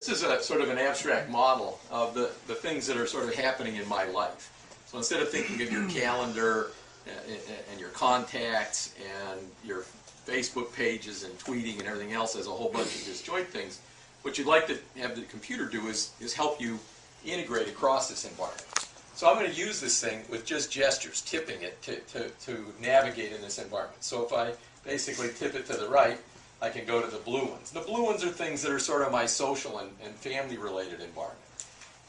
This is a sort of an abstract model of the things that are sort of happening in my life. So instead of thinking of your calendar and your contacts and your Facebook pages and tweeting and everything else as a whole bunch of disjoint things, what you'd like to have the computer do is help you integrate across this environment. So I'm going to use this thing with just gestures, tipping it to navigate in this environment. So if I basically tip it to the right, I can go to the blue ones. The blue ones are things that are sort of my social and family-related environment.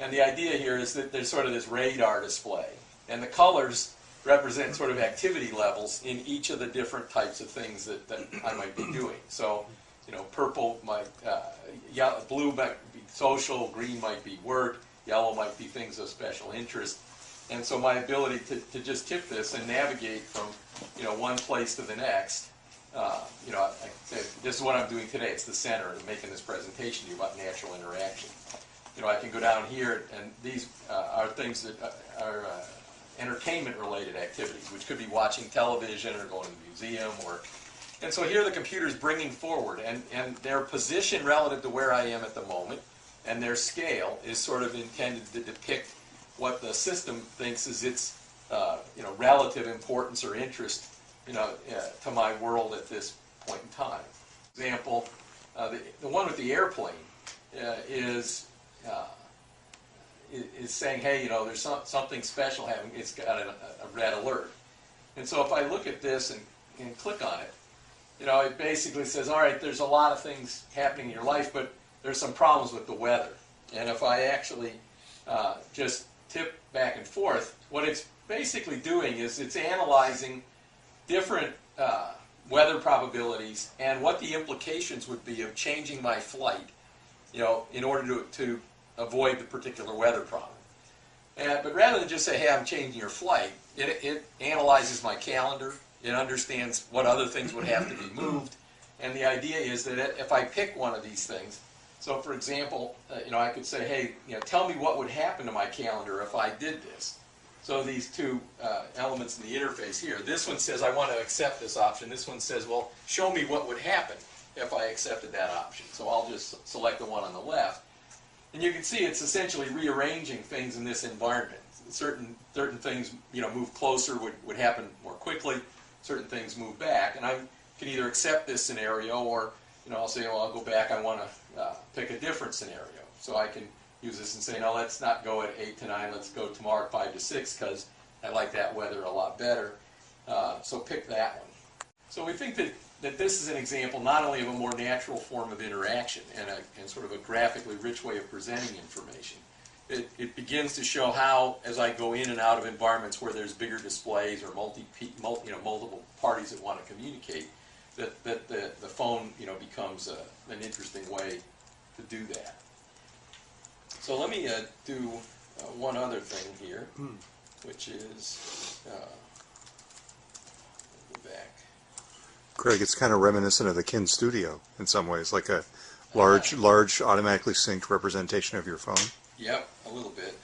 And the idea here is that there's sort of this radar display. And the colors represent sort of activity levels in each of the different types of things that I might be doing. So, you know, purple might, blue might be social, green might be work, yellow might be things of special interest. And so my ability to just tip this and navigate from, you know, one place to the next, you know, this is what I'm doing today. It's the center of making this presentation to you about natural interaction. You know, I can go down here, and these are things that are entertainment-related activities, which could be watching television or going to the museum. And so here the computer's bringing forward, and their position relative to where I am at the moment, and their scale is sort of intended to depict what the system thinks is its you know, relative importance or interest, you know, to my world at this point in time. For example, the one with the airplane is saying, hey, you know, there's something special happening. It's got a red alert. And so if I look at this and click on it, you know, it basically says, all right, there's a lot of things happening in your life, but there's some problems with the weather. And if I actually just tip back and forth, what it's basically doing is it's analyzing different weather probabilities and what the implications would be of changing my flight, you know, in order to avoid the particular weather problem. But rather than just say, hey, I'm changing your flight, it analyzes my calendar, it understands what other things would have to be moved, and the idea is that if I pick one of these things, so for example, you know, I could say, hey, you know, tell me what would happen to my calendar if I did this. So these two elements in the interface here, this one says I want to accept this option, this one says, well, show me what would happen if I accepted that option. So I'll just select the one on the left. And you can see it's essentially rearranging things in this environment. Certain things, you know, move closer would happen more quickly. Certain things move back. And I can either accept this scenario or, you know, I'll say, well, I'll go back, I want to pick a different scenario. So I can use this and say, no, let's not go at 8 to 9, let's go tomorrow at 5 to 6 because I like that weather a lot better. So pick that one. So we think that this is an example not only of a more natural form of interaction and sort of a graphically rich way of presenting information. It begins to show how, as I go in and out of environments where there's bigger displays or multiple parties that want to communicate, that the phone, you know, becomes an interesting way to do that. So let me do one other thing here, which is go back. Craig, it's kind of reminiscent of the Kin Studio in some ways, like a large, automatically synced representation of your phone. Yep, a little bit.